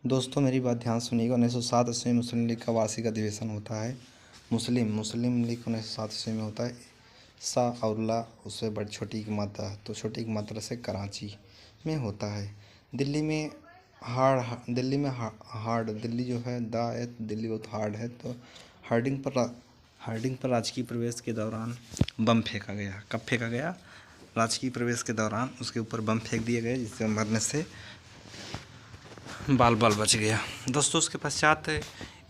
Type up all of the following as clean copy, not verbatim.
दोस्तों मेरी बात ध्यान सुनिएगा। 1907 ईस्वी में मुस्लिम लीग का वार्षिक अधिवेशन होता है। मुस्लिम लीग 1907 ईस्वी में होता है। शाह औरल्लाह उससे बड़ी छोटी की मात्रा, तो छोटी की मात्रा से कराची में होता है। दिल्ली में हार्ड दिल्ली जो है दिल्ली बहुत हार्ड है, तो हार्डिंग पर राजकीय प्रवेश के दौरान बम फेंका गया। कब फेंका गया? राजकीय प्रवेश के दौरान उसके ऊपर बम फेंक दिए गए, जिससे मरने से बाल बच गया। दोस्तों उसके पश्चात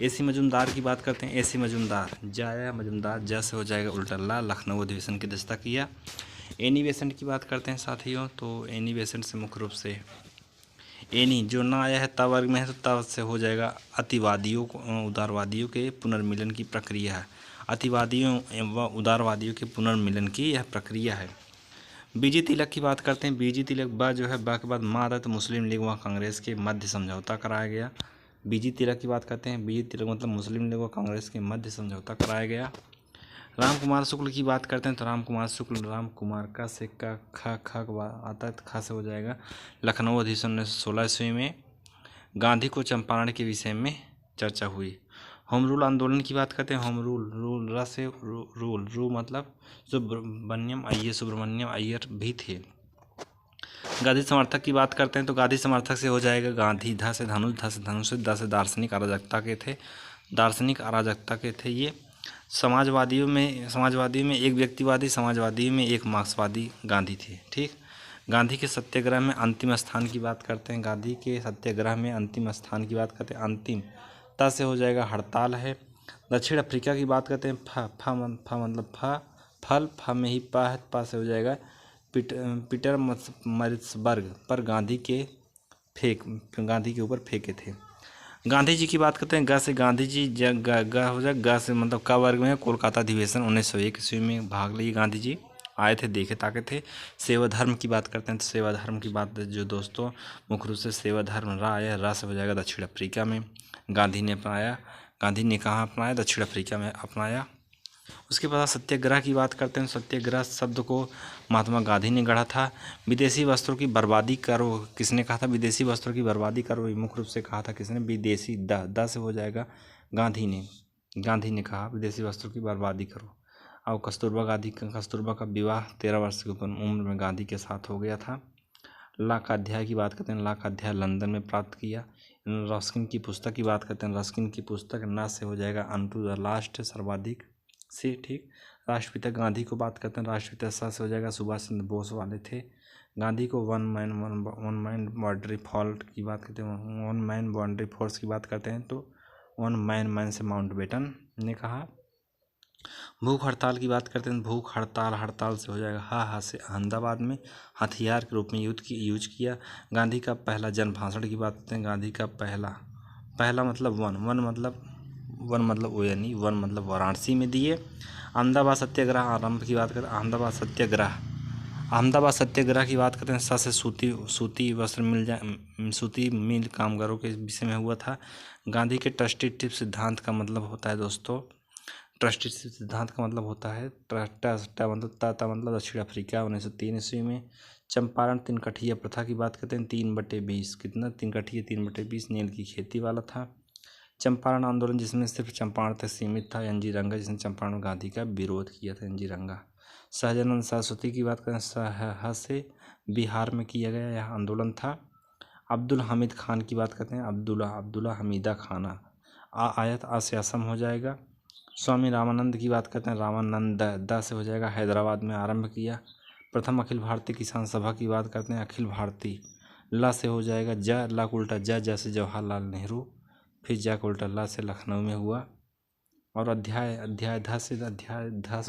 एसी मजुमदार की बात करते हैं। एसी मजुमदार, जाया मजुमदार, जैसे हो जाएगा उल्टा ला, लखनऊ अधिवेशन की दस्ता किया। एनी बेसेंट की बात करते हैं साथियों, तो एनी बेसेंट से मुख्य रूप से एनी जो ना आया है ता वर्ग में है, तो ता से हो जाएगा अतिवादियों उदारवादियों के पुनर्मिलन की प्रक्रिया है। अतिवादियों व उदारवादियों के पुनर्मिलन की यह प्रक्रिया है। बीजी तिलक की बात करते हैं। बीजी तिलक बा जो है बा के बाद मा आता है, तो मुस्लिम लीग व कांग्रेस के मध्य समझौता कराया गया। बीजी तिलक की बात करते हैं। बीजी तिलक मतलब मुस्लिम लीग व कांग्रेस के मध्य समझौता कराया गया। राम कुमार शुक्ल की बात करते हैं, तो राम कुमार शुक्ल, राम कुमार का से का खा खा आता है, तो खा से हो जाएगा लखनऊ अधिवेशन 1916 ईस्वी में गांधी को चंपारण के विषय में चर्चा हुई। होम रूल आंदोलन की बात करते हैं। होम रूल रा से रू मतलब सुब्रमण्यम अय्यर भी थे। गांधी समर्थक की बात करते हैं, तो गांधी समर्थक से हो जाएगा गांधी, धा से धनुष, धा से धनुष, दा से दार्शनिक अराजकता के थे ये। समाजवादियों में एक व्यक्तिवादी, समाजवादी में एक मार्क्सवादी गांधी थे। ठीक, गांधी के सत्याग्रह में अंतिम स्थान की बात करते हैं। गांधी के सत्याग्रह में अंतिम स्थान की बात करते हैं। अंतिम ता से हो जाएगा हड़ताल है। दक्षिण अफ्रीका की बात करते हैं। फा मतलब फल, फा में ही पा है, पा से हो जाएगा पीटर मरिट्सबर्ग पर गांधी के ऊपर फेंके थे। गांधी जी की बात करते हैं। गा से गांधी जी, गा हो जाए, गा से मतलब का वर्ग में है। कोलकाता अधिवेशन 1901 ईस्वी में भाग लिए गांधी जी, आए थे, देखे ताके थे। सेवा धर्म की बात करते हैं, तो सेवा धर्म की बात जो दोस्तों मुख्य रूप से सेवा धर्म रा आया, रा से हो जाएगा दक्षिण अफ्रीका में गांधी ने अपनाया। गांधी ने कहाँ अपनाया? दक्षिण अफ्रीका में अपनाया। उसके बाद सत्याग्रह की बात करते हैं। सत्याग्रह शब्द को महात्मा गांधी ने गढ़ा था। विदेशी वस्त्रों की बर्बादी करो, किसने कहा था? विदेशी वस्त्रों की बर्बादी करो, मुख्य रूप से कहा था किसने? विदेशी, दा से हो जाएगा गांधी ने कहा विदेशी वस्त्रों की बर्बादी करो। और कस्तूरबा का विवाह 13 वर्ष की उम्र में गांधी के साथ हो गया था। ला का अध्याय की बात करते हैं। ला का अध्याय लंदन में प्राप्त किया। रस्किन की पुस्तक की बात करते हैं। रस्किन की पुस्तक ना से हो जाएगा अनटू द लास्ट, सर्वाधिक से। ठीक, राष्ट्रपिता गांधी को बात करते हैं। राष्ट्रपिता सा से हो जाएगा सुभाष चंद्र बोस वाले थे। गांधी को वन मैन बाउंड्री फॉल्ट की बात करते हैं। वन मैन बाउंड्री फोर्स की बात करते हैं, तो वन मैन से माउंटबेटन ने कहा। भूख हड़ताल की बात करते हैं। भूख हड़ताल से हो जाएगा हा से अहमदाबाद में हथियार के रूप में यूज किया। गांधी का पहला जन भाषण की बात करते हैं। गांधी का पहला मतलब वन मतलब ओ यानी वन मतलब वाराणसी में दिए। अहमदाबाद सत्याग्रह आरंभ की बात करें। अहमदाबाद सत्याग्रह की बात करते हैं। सा से सूती वस्त्र सूती मिल कामगारों के विषय में हुआ था। गांधी के ट्रस्टीशिप सिद्धांत का मतलब होता है दोस्तों, ट्रस्टीशिप सिद्धांत का मतलब होता है मतलब दक्षिण अफ्रीका 1903 ईस्वी में। चंपारण तीन कठिया प्रथा की बात करते हैं। 3/20 कितना? 3/20 नील की खेती वाला था। चंपारण आंदोलन जिसमें सिर्फ चंपारण तक सीमित था। एनजी रंगा जिसने चंपारण में गांधी का विरोध किया था, एनजी रंगा। सहजानंद सरस्वती की बात करें, से बिहार में किया गया यह आंदोलन था। अब्दुल हामिद खान की बात करते हैं। अब्दुल्ला हमीदा खाना आयत आ से असम हो जाएगा। स्वामी रामानंद की बात करते हैं। रामानंद दा से हो जाएगा हैदराबाद में आरंभ किया। प्रथम अखिल भारतीय किसान सभा की बात करते हैं। अखिल भारतीय ला से हो जाएगा जा, ला को उल्टा जा से जवाहरलाल नेहरू, फिर जा को उल्टा ला से लखनऊ में हुआ। और अध्याय धा से हो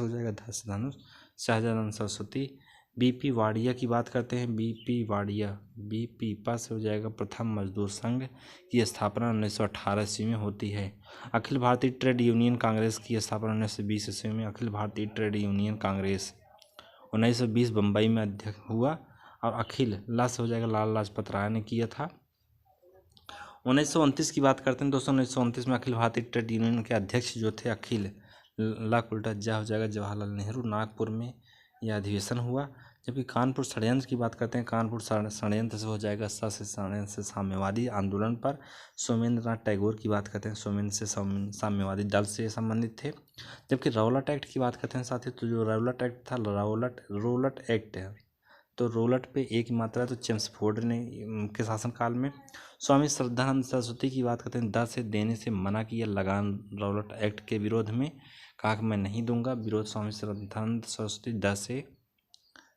जाएगा धा से धनुष, शाहजानंद सरस्वती। बीपी वाडिया की बात करते हैं। बीपी पा से हो जाएगा प्रथम मजदूर संघ की स्थापना 1918 ईस्वी में होती है। अखिल भारतीय ट्रेड यूनियन कांग्रेस की स्थापना 1920 ईस्वी में। अखिल भारतीय ट्रेड यूनियन कांग्रेस 1920 बम्बई में अध्यक्ष हुआ। और अखिल ला से हो जाएगा लाल लाजपत राय ने किया था। 1929 की बात करते हैं दोस्तों। 1929 में अखिल भारतीय ट्रेड यूनियन के अध्यक्ष जो थे अखिल, ला उल्टा जा हो जाएगा जवाहरलाल नेहरू, नागपुर में यह अधिवेशन हुआ। जबकि कानपुर षड्यंत्र की बात करते हैं, कानपुर षड्यंत्र से हो जाएगा स से षड्यंत्र से साम्यवादी आंदोलन पर सोमेंद्रनाथ टैगोर की बात करते हैं, सोमेंद्र से साम्यवादी दल से संबंधित थे। जबकि रौलट एक्ट की बात करते हैं साथियों, तो जो रौलट एक्ट था, रोलट एक्ट है, तो रोलट पे एक ही मात्रा, तो चेम्सफोर्ड ने के शासनकाल में। स्वामी श्रद्धानंद सरस्वती की बात करते हैं, द से देने से मना किया लगान रौलट एक्ट के विरोध में, कहा कि मैं नहीं दूंगा, विरोध स्वामी श्रद्धानंद सरस्वती द से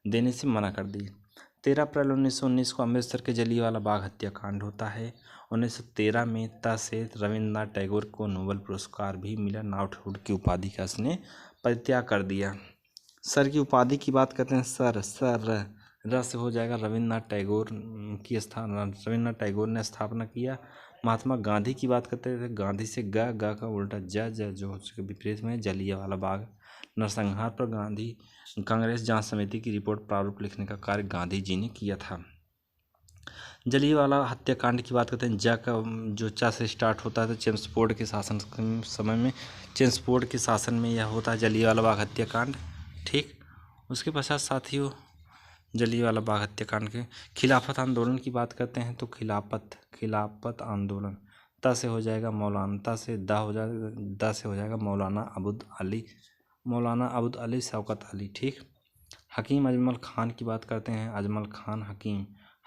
देने से मना कर दी। 13 अप्रैल 1919 को अमृतसर के जलियांवाला बाग हत्याकांड होता है। 1913 में ता से रविन्द्रनाथ टैगोर को नोबेल पुरस्कार भी मिला, नाउटहुड की उपाधि का उसने परित्याग कर दिया। सर की उपाधि की बात करते हैं, सर र से हो जाएगा रविन्द्रनाथ टैगोर की रविन्द्रनाथ टैगोर ने स्थापना किया। महात्मा गांधी की बात करते थे, गांधी से ग का उल्टा ज जो उसके विपरीत में जलियांवाला बाग नरसंहार पर गांधी कांग्रेस जांच समिति की रिपोर्ट प्रारूप लिखने का कार्य गांधी जी ने किया था। जलियांवाला हत्याकांड की बात करते हैं, ज का जो चा से स्टार्ट होता है, तो चेम्सफोर्ड के शासन समय में, चेम्सफोर्ड के शासन में यह होता है जलियांवाला बाग हत्याकांड। ठीक, उसके पश्चात साथियों जलियांवाला बाग हत्याकांड के खिलाफत आंदोलन की बात करते हैं, तो खिलाफत आंदोलन ता से हो जाएगा मौलाना, ता से दा हो जाएगा, दा से हो जाएगा मौलाना अबुद अली शौकत अली। ठीक, हकीम अजमल खान की बात करते हैं, अजमल खान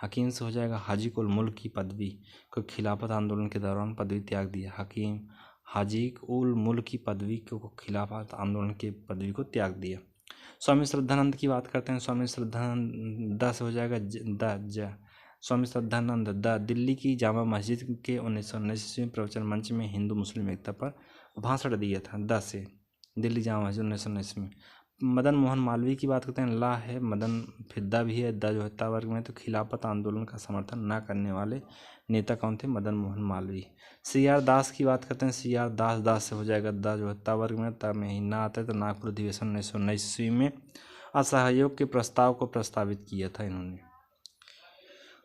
हकीम से हो जाएगा हाजी उल मुल्क की पदवी को खिलाफत आंदोलन के दौरान पदवी त्याग दिया, हकीम हाजी उल मुल्क की पदवी को खिलाफत आंदोलन के पदवी को त्याग दिया। स्वामी श्रद्धानंद की बात करते हैं, स्वामी श्रद्धानंद द से हो जाएगा स्वामी श्रद्धानंद द दिल्ली की जामा मस्जिद के 1919 प्रवचन मंच में हिंदू मुस्लिम एकता पर भाषण दिया था, द से दिल्ली जामा मस्जिद 1919 में। मदन मोहन मालवीय की बात करते हैं, ला है मदन, फिद्दा भी है, द जो है वर्ग में, तो खिलाफत आंदोलन का समर्थन न करने वाले नेता कौन थे, मदन मोहन मालवीय। CR दास की बात करते हैं, CR दास से हो जाएगा, द जो है वर्ग में, ता में ही ना आता है, तो नागपुर अधिवेशन 1919 ईस्वी में असहयोग के प्रस्ताव को प्रस्तावित किया था इन्होंने।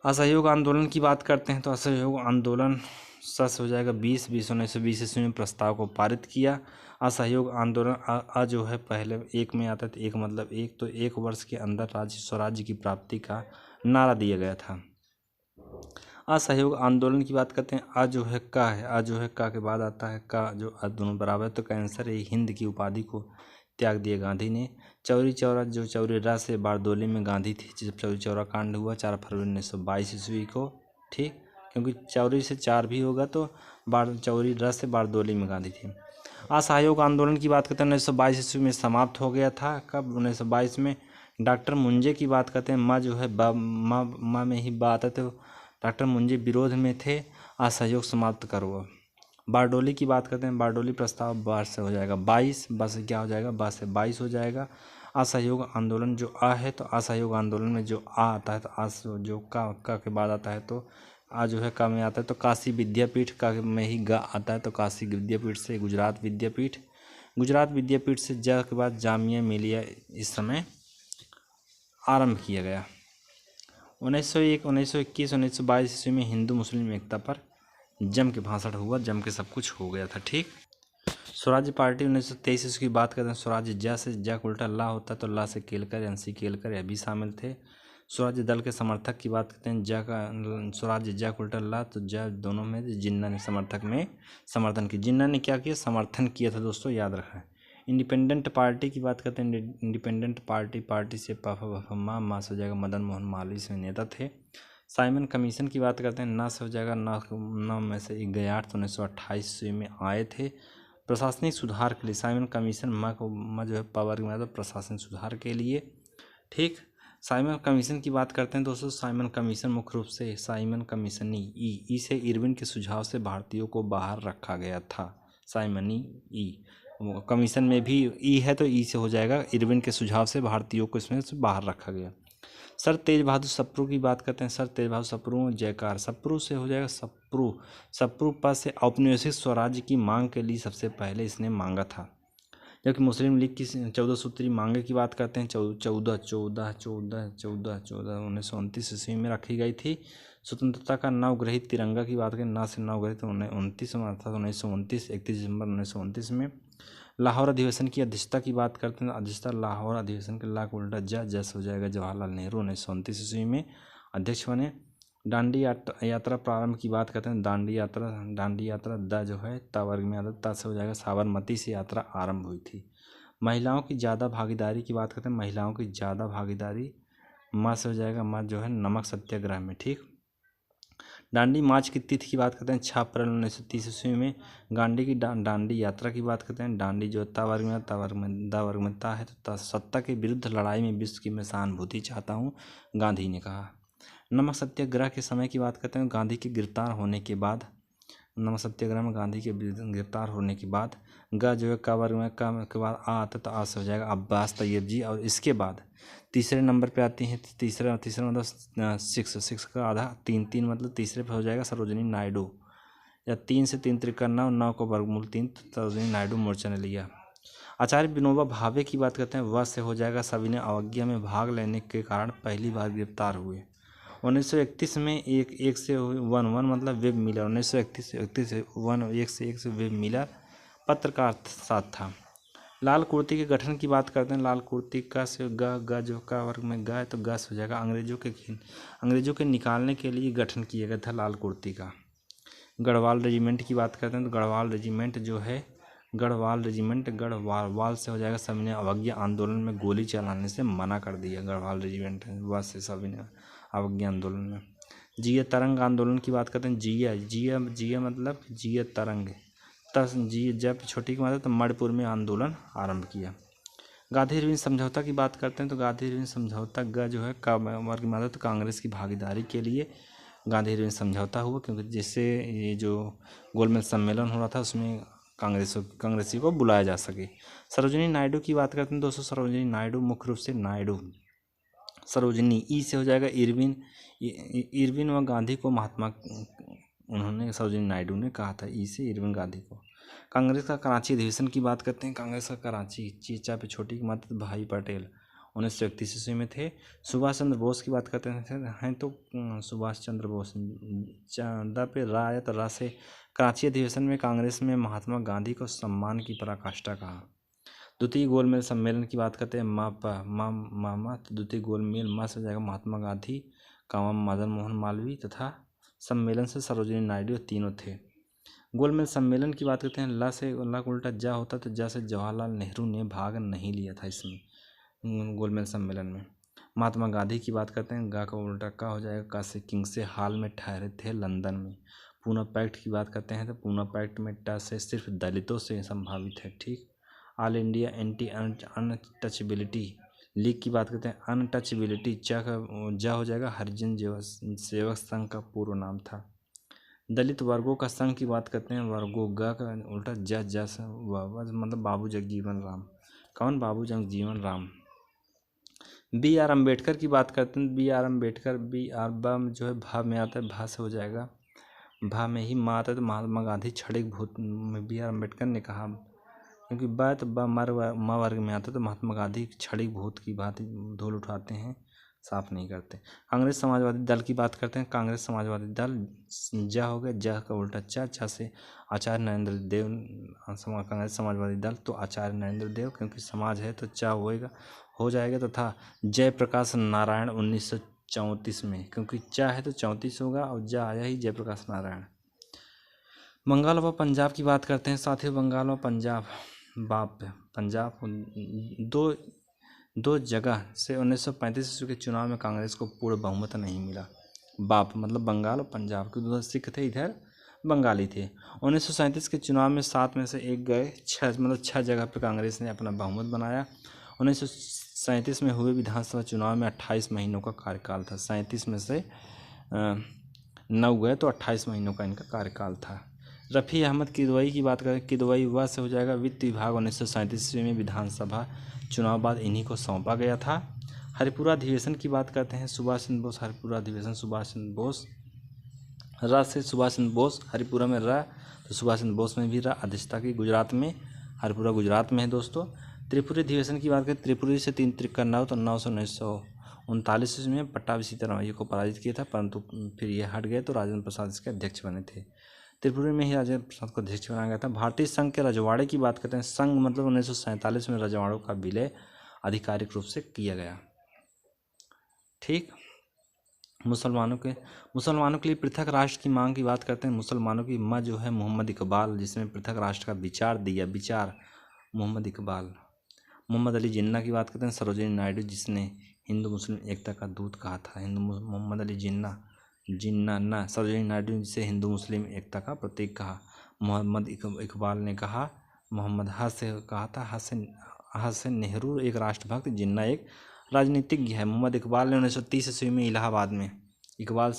असहयोग आंदोलन की बात करते हैं, तो असहयोग आंदोलन सस हो जाएगा 1920 ईस्वी में प्रस्ताव को पारित किया। असहयोग आंदोलन जो है पहले एक में आता है, तो एक मतलब एक, तो 1 वर्ष के अंदर राज्य स्वराज्य की प्राप्ति का नारा दिया गया था। असहयोग आंदोलन की बात करते हैं, आ जो है का है, आ जो है का के बाद आता है का, जो दोनों बराबर, तो कैंसर हिंद की उपाधि को त्याग दिया गांधी ने। चौरी चौरा जो चौरी रा से बारदोली में गांधी थे, जब चौरी चौरा कांड हुआ 4 फरवरी 1922 ईस्वी को। ठीक, क्योंकि चौरी से 4 भी होगा, तो चौरी रा से बारदोली में गांधी थे। असहयोग आंदोलन की बात करते हैं 1922 ईस्वी में समाप्त हो गया था। कब, 1922 में। डॉक्टर मुंजे की बात करते हैं, माँ जो है माँ में ही बात है, तो डॉक्टर मुंजे विरोध में थे, असहयोग समाप्त करो। बारडोली की बात करते हैं, बारडोली प्रस्ताव बार से हो जाएगा 22, बस से क्या हो जाएगा, बस से 22 हो जाएगा। असहयोग आंदोलन जो आ है, तो असहयोग आंदोलन में जो आ आता है, तो आ जो का के बाद आता है, तो आ जो है का में आता है, तो काशी विद्यापीठ का में ही गा आता है, तो काशी विद्यापीठ से गुजरात विद्यापीठ से जा के बाद जामिया मिलिया इस समय आरंभ किया गया। 1901, 1921, 1922 ईस्वी में हिंदू मुस्लिम एकता पर जम के भाषण हुआ, जम के सब कुछ हो गया था। ठीक, स्वराज्य पार्टी 1923 ईस्वी की बात करते हैं, स्वराज्य ज से ज उल्टा ला होता है, तो ला से केलकर NC केलकर यह भी शामिल थे। स्वराज्य दल के समर्थक की बात करते हैं, ज का स्वराज्य ज उल्टा ला, तो ज दोनों में जिन्ना ने समर्थक में समर्थन की, जिन्ना ने क्या किया, समर्थन किया था दोस्तों, याद रखें। इंडिपेंडेंट पार्टी की बात करते हैं, इंडिपेंडेंट पार्टी से माँ से हो जाएगा मदन मोहन मालवीय से नेता थे। साइमन कमीशन की बात करते हैं, ना से हो जाएगा, ना में से 11 1928 ईस्वी में आए थे। प्रशासनिक सुधार के लिए साइमन कमीशन माँ जो है पावर में, तो प्रशासनिक सुधार के लिए। ठीक, साइमन कमीशन की बात करते हैं दोस्तों, साइमन कमीशन मुख्य रूप से साइमन कमीशन ई से इरविन के सुझाव से भारतीयों को बाहर रखा गया था। साइमनी ई कमीशन में भी ई है, तो ई से हो जाएगा, इरविन के सुझाव से भारतीयों को इसमें से बाहर रखा गया। सर तेज बहादुर सप्रू की बात करते हैं, सर तेज बहादुर सप्रू जयकार, सप्रू से हो जाएगा सप्रू पद से औपनिवेशिक स्वराज्य की मांग के लिए सबसे पहले इसने मांगा था। जबकि मुस्लिम लीग की 14 सूत्री मांगे की बात करते हैं, 14 1929 ईस्वी में रखी गई थी। स्वतंत्रता का नवग्रहित तिरंगा की बात करें, ना से नवग्रहित 29 में अर्थात 1929 31 दिसंबर 1929 में। लाहौर अधिवेशन की अध्यक्षता की बात करते हैं, अध्यक्षता लाहौर अधिवेशन के ला का उल्टा जस हो जाएगा जवाहरलाल नेहरू 1929 ईस्वी में अध्यक्ष बने। दांडी यात्रा प्रारंभ की बात करते हैं, दांडी यात्रा द जो है ता वर्ग में आता है, ता से हो जाएगा साबरमती से यात्रा आरंभ हुई थी। महिलाओं की ज़्यादा भागीदारी की बात करते हैं, महिलाओं की ज़्यादा भागीदारी माँ से हो जाएगा, माँ जो है नमक सत्याग्रह में, ठीक। दांडी मार्च की तिथि की बात करते हैं 6 अप्रैल 1930 ईस्वी में। गांधी की दांडी यात्रा की बात करते हैं, दांडी जो ता वर्ग में ता वर्ग में दा वर्ग में ता है, तो सत्ता के विरुद्ध लड़ाई में विश्व की मैं सहानुभूति चाहता हूँ, गांधी ने कहा। नमक सत्याग्रह के समय की बात करते हैं, गांधी के गिरफ्तार होने के बाद, नमक सत्याग्रह में गांधी के गिरफ्तार होने के बाद गा जो है का वर्ग में का के बाद आ आता तो आ से हो जाएगा अब्बास तैयब जी। और इसके बाद तीसरे नंबर पे आती हैं, तीसरा मतलब 6 का आधा 3 मतलब तीसरे पे हो जाएगा सरोजिनी नायडू, या 3 से 3 त्रिका 9 9 को वर्गमूल 3 सरोजिनी नायडू मोर्चा ने लिया। आचार्य विनोबा भावे की बात करते हैं, वह से हो जाएगा सविनय अवज्ञा में भाग लेने के कारण पहली बार गिरफ्तार हुए। 1931 में एक से 1 मतलब वेब मिलर, 1931 से 1 से वेब मिलर पत्रकार साथ था। लाल कुर्ती के गठन की बात करते हैं, लाल कुर्ती का से ग जो का वर्ग में ग है तो ग से हो जाएगा अंग्रेजों के निकालने के लिए गठन किया गया था लाल कुर्ती का। गढ़वाल रेजिमेंट की बात करते हैं, तो गढ़वाल रेजिमेंट जो है गढ़वाल से हो जाएगा सविनय अवज्ञा आंदोलन में गोली चलाने से मना कर दिया, गढ़वाल रेजिमेंट वह से सविनय अवज्ञा आंदोलन में। जीय तरंग आंदोलन की बात करते हैं, जीय मतलब जीय तरंग, जी जब छोटी की बात है तो मणिपुर में आंदोलन आरंभ किया। गांधी इरविन समझौता की बात करते हैं, तो गांधी इरविन समझौता ग जो है का वर्ग में आता है, तो कांग्रेस की भागीदारी के लिए गांधी इरविन समझौता हुआ, क्योंकि जिससे ये जो गोलमेज सम्मेलन हो रहा था उसमें कांग्रेसी को बुलाया जा सके। सरोजिनी नायडू की बात करते हैं दोस्तों, सरोजिनी नायडू मुख्य रूप से नायडू सरोजिनी ई से हो जाएगा इरविन व गांधी को महात्मा, उन्होंने सरोजिनी नायडू ने कहा था ई से इरविन गांधी को। कांग्रेस का कराची अधिवेशन की बात करते हैं, कांग्रेस का कराची चीचा पे छोटी की मात्र भाई पटेल 1931 ईस्वी में थे। सुभाष चंद्र बोस की बात करते हैं तो सुभाष चंद्र बोस दा पे रा आया तो रा से कराची अधिवेशन में कांग्रेस में महात्मा गांधी को सम्मान की पराकाष्ठा कहा। द्वितीय गोलमेज सम्मेलन की बात करते हैं मामा तो द्वितीय गोलमेज माँ से हो जाएगा महात्मा गांधी, कामा मदन मोहन मालवीय तथा सम्मेलन से सरोजिनी नायडू तीनों थे। गोलमेज सम्मेलन की बात करते हैं, ला से ला का उल्टा जा होता तो जा से जवाहरलाल नेहरू ने भाग नहीं लिया था इसमें गोलमेज सम्मेलन में। महात्मा गांधी की बात करते हैं, गा का उल्टा का हो जाएगा, का से किंग से हाल में ठहरे थे लंदन में। पूना पैक्ट की बात करते हैं तो पूना पैक्ट में टा से सिर्फ दलितों से संभावित है, ठीक। All India anti untouchability league की बात करते हैं, अनटचेबिलिटी जा हो जाएगा हरिजन सेवक संघ का पूर्व नाम था। दलित वर्गों का संघ की बात करते हैं, वर्गों गा का उल्टा जा मतलब बाबू जगजीवन राम, कौन बाबू जगजीवन राम। बी आर अम्बेडकर की बात करते हैं, B R Ambedkar B R बा जो है भा में आता है, भा से हो जाएगा भा में ही माँ आता है तो महात्मा गांधी क्षणिक भूत में बी आर अम्बेडकर ने कहा, क्योंकि बा तो बा माँ वर्ग में आता है तो महात्मा गांधी क्षणिक भूत की बात धूल उठाते हैं, साफ नहीं करते। कांग्रेस समाजवादी दल की बात करते हैं, कांग्रेस समाजवादी दल जा हो गया, जा का उल्टा चा से आचार्य नरेंद्र देव, कांग्रेस समाजवादी दल तो आचार्य नरेंद्र देव, क्योंकि समाज है तो चा हो जाएगा तथा जयप्रकाश नारायण 1934 में, क्योंकि चा है तो 34 होगा और जा आया ही जयप्रकाश नारायण। बंगाल व पंजाब की बात करते हैं साथियों, बंगाल व पंजाब दो जगह से 1935 ईस्वी के चुनाव में कांग्रेस को पूर्ण बहुमत नहीं मिला। बाप मतलब बंगाल और पंजाब, क्योंकि उधर सिख थे इधर बंगाली थे। 1937 के चुनाव में 7 में से 1 गए, 6 जगह पर कांग्रेस ने अपना बहुमत बनाया। 1937 में हुए विधानसभा चुनाव में 28 महीनों का कार्यकाल था, 37 में से 9 गए तो 28 महीनों का इनका कार्यकाल था। रफ़ी अहमद किदवई की बात करें, किदवई वह से हो जाएगा वित्त विभाग 1937 ईस्वी में विधानसभा चुनाव बाद इन्हीं को सौंपा गया था। हरिपुरा अधिवेशन की बात करते हैं, सुभाष चंद्र बोस हरिपुरा अधिवेशन, सुभाष चंद्र बोस रा से सुभाष चंद्र बोस, हरिपुरा में रा तो सुभाष चंद्र बोस में भी रा अध्यक्षता की, गुजरात में हरिपुरा गुजरात में है दोस्तों। त्रिपुरी अधिवेशन की बात करें, त्रिपुरी से 3 त्रिका 9 तो 9 से 39 ईस्वी में पट्टाभी सीतारामैया को पराजित किया था, परंतु फिर ये हट गए तो राजेंद्र प्रसाद इसके अध्यक्ष बने थे। त्रिपुरा में ही राजेंद्र प्रसाद को अध्यक्ष बनाया गया था। भारतीय संघ के रजवाड़े की बात करते हैं। संघ मतलब 1947 में रजवाड़ों का विलय आधिकारिक रूप से किया गया। ठीक। मुसलमानों के लिए पृथक राष्ट्र की मांग की बात करते हैं। मुसलमानों की माँ जो है मोहम्मद इकबाल, जिसने पृथक राष्ट्र का विचार दिया, मोहम्मद इकबाल। मोहम्मद अली जिन्ना की बात करते हैं। सरोजिनी नायडू, जिसने हिंदू मुस्लिम एकता का दूत कहा था। मोहम्मद अली जिन्ना सरोजिनी नायडू, जिसे हिंदू मुस्लिम एकता का प्रतीक कहा। मोहम्मद इकबाल ने कहा, मोहम्मद से कहा था, हसन नेहरू एक राष्ट्रभक्त, जिन्ना एक राजनीतिज्ञ है। मोहम्मद इकबाल ने 1930 ईस्वी में इकबाल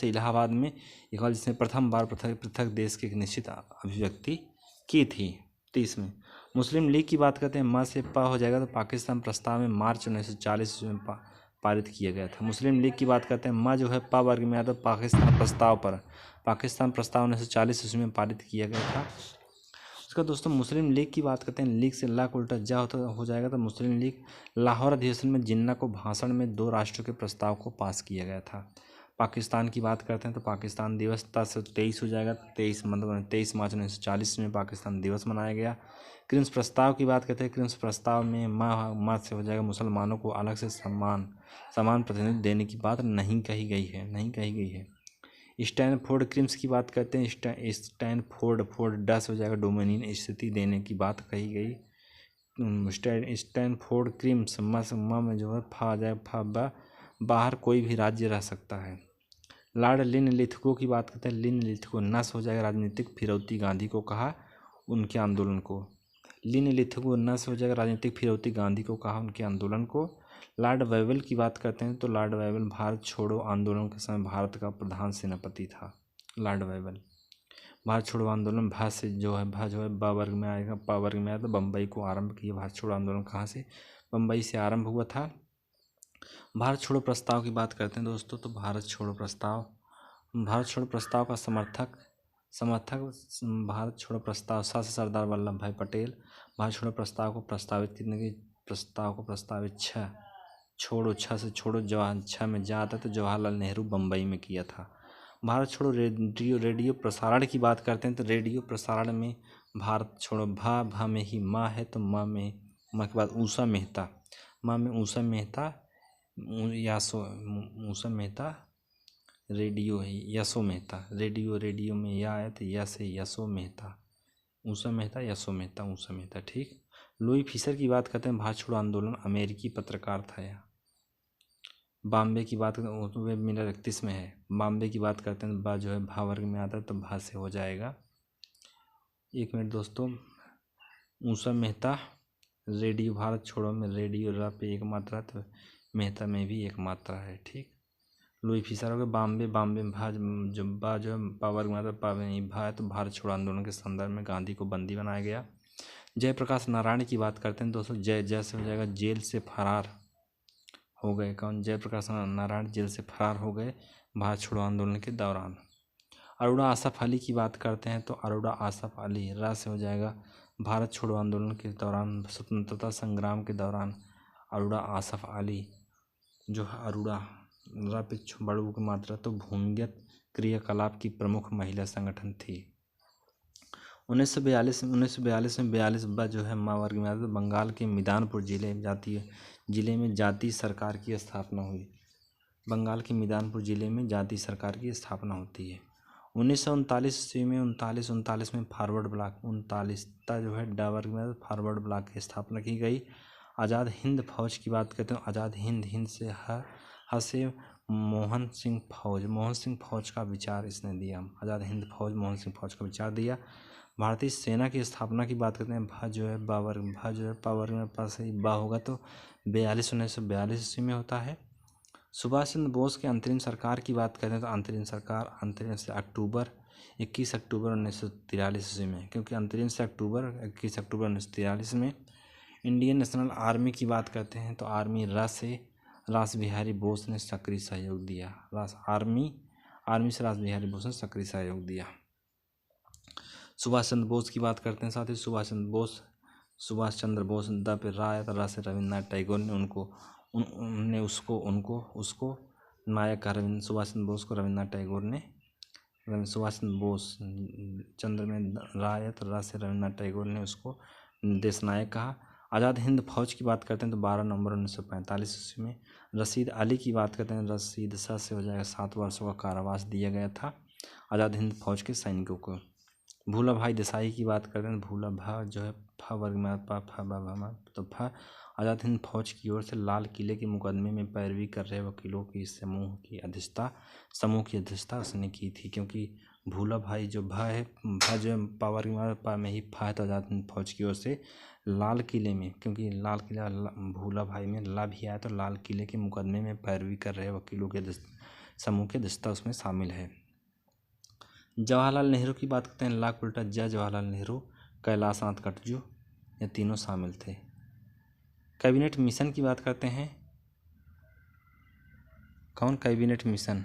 जिसने प्रथम बार पृथक देश की एक निश्चित अभिव्यक्ति की थी। 30 में मुस्लिम लीग की बात करते हैं। माँ से पा हो जाएगा तो पाकिस्तान प्रस्ताव में मार्च 1940 में पारित किया गया था। मुस्लिम लीग की बात करते हैं। माँ जो है पा वर्ग में आता पाकिस्तान प्रस्ताव 1940 ईस्वी में पारित किया गया था। उसका दोस्तों मुस्लिम लीग की बात करते हैं। लीग से ला को उल्टा जा हो जाएगा तो मुस्लिम लीग लाहौर अधिवेशन में जिन्ना को भाषण में 2 राष्ट्रों के प्रस्ताव को पास किया गया था। पाकिस्तान की बात करते हैं तो पाकिस्तान दिवस 23 हो जाएगा। 23 मार्च 1940 में पाकिस्तान दिवस मनाया गया। क्रिम्स प्रस्ताव की बात करते हैं। क्रिम्स प्रस्ताव में माँ से हो जाएगा मुसलमानों को अलग से समान प्रतिनिधित्व देने की बात नहीं कही गई है। स्टैनफोर्ड क्रिम्स की बात करते हैं। स्टैनफोर्ड डस हो जाएगा डोमिनियन स्थिति देने की बात कही गई। स्टैनफोर्ड क्रिम्स माँ में जो है फा आ जाए बाहर कोई भी राज्य रह सकता है। लॉर्ड लिनलिथगो की बात करते हैं। लिनलिथगो नस हो जाएगा राजनीतिक फिरौती गांधी को कहा उनके आंदोलन को। लिनलिथगो नस हो जाएगा राजनीतिक फिरौती गांधी को कहा उनके आंदोलन को। लॉर्ड वेवल की बात करते हैं तो लॉर्ड वेवल भारत छोड़ो आंदोलन के समय भारत का प्रधान सेनापति था। लॉर्ड वेवल भारत छोड़ो आंदोलन भा से जो है बा वर्ग में आएगा, पा वर्ग में आया तो बम्बई को आरंभ किया। भारत छोड़ो आंदोलन कहाँ से? बम्बई से आरंभ हुआ था। भारत छोड़ो प्रस्ताव की बात करते हैं दोस्तों तो भारत छोड़ो प्रस्ताव का समर्थक भारत छोड़ो प्रस्ताव से सरदार वल्लभ भाई पटेल। भारत छोड़ो प्रस्ताव को प्रस्तावित छोड़ो जवाहर 6 में जा आता तो जवाहरलाल नेहरू बम्बई में किया था। भारत छोड़ो रेडियो प्रसारण की बात करते हैं तो रेडियो प्रसारण में भारत छोड़ो भा में ही माँ है तो माँ के बाद ऊषा मेहता, माँ में ऊषा मेहता रेडियो है यशो मेहता। रेडियो में या है तो यस है ऊषा मेहता। ठीक। लुई फिशर की बात करते हैं। भारत छोड़ो आंदोलन अमेरिकी पत्रकार था यह। बॉम्बे की बात करते हैं तो मिनट 31 में है। बॉम्बे की बात करते हैं बा जो है भा वर्ग में आता है तो भा से हो जाएगा। 1 मिनट दोस्तों। ऊषा मेहता रेडियो भारत छोड़ो में रेडियो रा पे एक मात्रा तो मेहता में भी एक मात्रा है। ठीक। लुई फिशर हो गया। बॉम्बे भा जो है पा वर्ग में आता है, पा में भा है तो भारत छोड़ो आंदोलन के संदर्भ में गांधी को बंदी बनाया गया। जयप्रकाश नारायण की बात करते हैं दोस्तों। जय से हो जाएगा जेल से फरार हो गए। कौन? जयप्रकाश नारायण जेल से फरार हो गए भारत छोड़ो आंदोलन के दौरान। अरोड़ा आसफ अली की बात करते हैं तो अरोड़ा आसफ अली रा से हो जाएगा भारत छोड़ो आंदोलन के दौरान स्वतंत्रता संग्राम के दौरान अरोड़ा आसफ अली जो है अरोड़ा रा पे बड़ू की मात्रा तो भूमिगत क्रियाकलाप की प्रमुख महिला संगठन थी। 1942 में 42 जो है माँ वर्ग में आता है। बंगाल के मिदानपुर जिले में जाति सरकार की स्थापना हुई। बंगाल के मिदानपुर जिले में जाति सरकार की स्थापना होती है। 1939 ईस्वी में 39 में फॉरवर्ड ब्लॉक 39 जो है डा वर्ग में फॉरवर्ड ब्लॉक की स्थापना की गई। आज़ाद हिंद फौज की बात करते हैं। आज़ाद हिंद से से मोहन सिंह फौज का विचार इसने दिया। आज़ाद हिंद फौज मोहन सिंह फौज का विचार दिया। भारतीय सेना की स्थापना की बात करते हैं। भा जो है पा वर्ग में पास ही बा होगा तो 1942 ईस्वी में होता है। सुभाष चंद्र बोस के अंतरिम सरकार की बात करें तो अंतरिम से 21 अक्टूबर 1943 ईस्वी में, क्योंकि अंतरिम से 21 अक्टूबर 1943 में। इंडियन नेशनल आर्मी की बात करते हैं तो आर्मी रास बिहारी बोस ने सक्रिय सहयोग दिया। आर्मी से रास बिहारी बोस ने सक्रिय सहयोग दिया। सुभाष चंद्र बोस की बात करते हैं साथ ही सुभाष चंद्र बोस दा पे रा से रविन्द्रनाथ टैगोर ने उनने उसको नायक कहा। सुभाष चंद्र बोस को रविन्द्रनाथ टैगोर ने सुभाष चंद्र बोस चंद्र में रायत रा से रविन्द्रनाथ टैगोर ने उसको देश नायक कहा। आज़ाद हिंद फौज की बात करते हैं तो 12 नवंबर 1945 ईस्वी में। रशीद अली की बात करते हैं, रशीद शाह से हो जाएगा 7 वर्षों का कारावास दिया गया था आज़ाद हिंद फौज के सैनिकों को। भूला भाई देसाई की बात करते हैं, भूला भा जो है फ वर्ग में पा फ बा तो फ आज़ाद हिंद फौज की ओर से लाल किले के मुकदमे में पैरवी कर रहे वकीलों की समूह की अध्यक्षता उसने की थी। क्योंकि भूला भाई जो भा है, भा जो है पावर पा में ही फा है, तो आज़ाद हिंद फौज की ओर से लाल किले में, क्योंकि लाल किला भूला भाई में ला भी आया, तो लाल किले के मुकदमे में पैरवी कर रहे वकीलों के समूह की अध्यक्षता उसमें शामिल है। जवाहरलाल नेहरू की बात करते हैं, लाख उल्टा जय जवाहरलाल नेहरू, कैलाशनाथ कटजू, ये तीनों शामिल थे। कैबिनेट मिशन की बात करते हैं, कौन कैबिनेट मिशन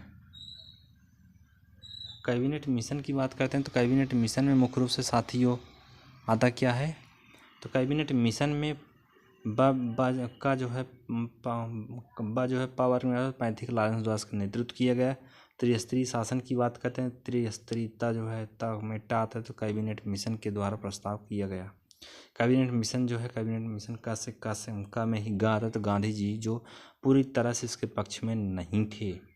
की बात करते हैं तो कैबिनेट मिशन में मुख्य रूप से साथियों आता क्या है, तो कैबिनेट मिशन में का जो है पावर में 35 लारेंस द्वारा का नेतृत्व किया गया। त्रिस्तरीय शासन की बात करते हैं, त्रिस्तरीयता जो है ता में टा आता है, तो कैबिनेट मिशन के द्वारा प्रस्ताव किया गया। कैबिनेट मिशन जो है, कैबिनेट मिशन का में ही गा आता है, तो गांधी जी जो पूरी तरह से इसके पक्ष में नहीं थे।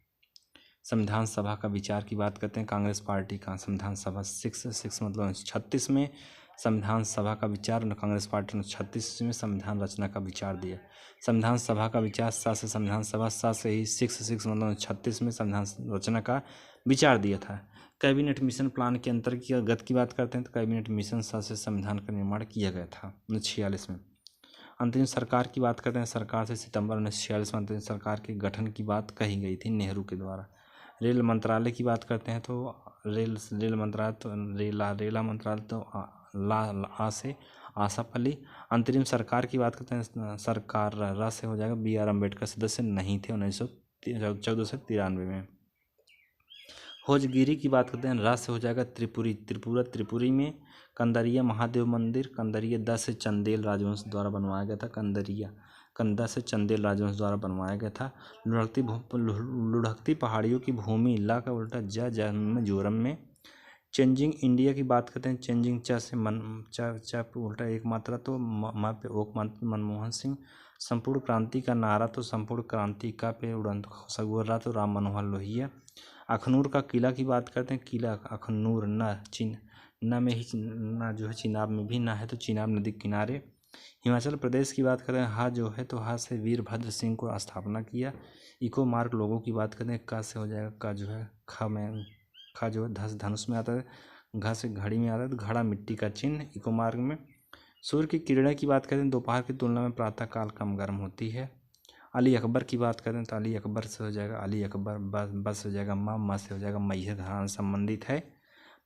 संविधान सभा का विचार की बात करते हैं, कांग्रेस पार्टी का संविधान सभा 6 मतलब 36 में संविधान सभा का विचार, कांग्रेस पार्टी ने 36 में संविधान रचना का विचार दिया। संविधान सभा का विचार 7 से, संविधान सभा 7 से ही 6 मतलब 36 में संविधान रचना का विचार दिया था। कैबिनेट मिशन प्लान के अंतर्गत की बात करते हैं तो कैबिनेट मिशन 7 से संविधान का निर्माण किया गया था 1946 में। अंतरिम सरकार की बात करते हैं, सरकार से सितंबर 1946 में अंतरिम सरकार के गठन की बात कही गई थी नेहरू के द्वारा। रेल मंत्रालय की बात करते हैं तो रेल मंत्रालय तो रेला मंत्रालय तो आ से आसफ अली। अंतरिम सरकार की बात करते हैं, सरकार रा से हो जाएगा BR अम्बेडकर सदस्य नहीं थे 1914 में। खोजगिरी की बात करते हैं, रा से हो जाएगा त्रिपुरी में कंदरिया महादेव मंदिर, कंदरिया 10 से चंदेल राजवंश द्वारा बनवाया गया था। कंदा से चंदेल राजवंश द्वारा बनवाया गया था। लुढ़कती पहाड़ियों की भूमि, ला का उल्टा जा मिजोरम में। चेंजिंग इंडिया की बात करते हैं, चेंजिंग चा पे उल्टा एक मात्रा तो मा पे ओक मात्रा मनमोहन सिंह। संपूर्ण क्रांति का नारा तो संपूर्ण क्रांति का पे उड़ंत सगोरा तो राम मनोहर लोहिया। अखनूर का किला की बात करते हैं, किला अखनूर न में ही ना जो है चिनाब में भी ना है, तो चिनाब नदी किनारे। हिमाचल प्रदेश की बात करें, हा जो है तो हा से वीरभद्र सिंह को स्थापना किया। इको मार्ग लोगों की बात करें, का से हो जाएगा का जो है खा जो है धनुष में आता है, घा से घड़ी में आता है, तो घड़ा मिट्टी का चिन्ह इको मार्ग में। सूर्य की किरणें की बात करें, दोपहर की तुलना में प्रातःकाल कम गर्म होती है। अली अकबर की बात करें तो अली अकबर से हो जाएगा अली अकबर, बस हो जाएगा माँ से हो जाएगा मैहर घराना संबंधित है।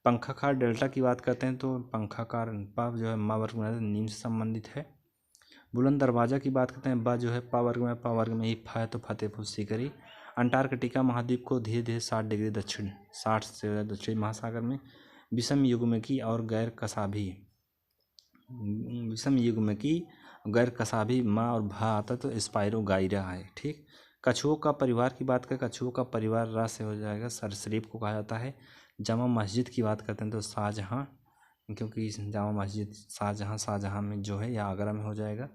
पंखाकार डेल्टा की बात करते हैं तो पंखाकार पा जो है माँ वर्ग में नीम से संबंधित है। बुलंद दरवाज़ा की बात करते हैं, बा जो है पा वर्ग में ही फा है, तो फतेहपुर सीकरी। अंटार्कटिका महाद्वीप को धीरे धीरे 60 डिग्री दक्षिण 60 से दक्षिण महासागर में विषम युग्मकी और गैर कसाभी माँ और भा आता तो स्पाइरो गायरा है। ठीक। कछुओं का परिवार की बात करें, कछुओं का परिवार रा से हो जाएगा सरसरीफ को कहा जाता है। जामा मस्जिद की बात करते हैं तो शाहजहाँ, क्योंकि जामा मस्जिद शाहजहाँ में जो है या आगरा में हो जाएगा।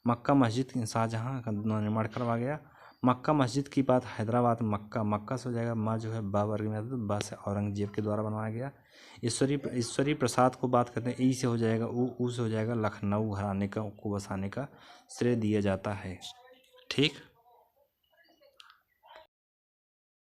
मक्का मस्जिद शाहजहाँ का निर्माण करवा गया। मक्का मस्जिद की बात हैदराबाद मक्का से हो जाएगा, माँ जो है बा वर्ग में आता है, तो बा से औरंगजेब के द्वारा बनवाया गया। ईश्वरी प्रसाद को बात करते हैं, ई से हो जाएगा ऊ से हो जाएगा, लखनऊ घराने को बसाने का श्रेय दिया जाता है। ठीक।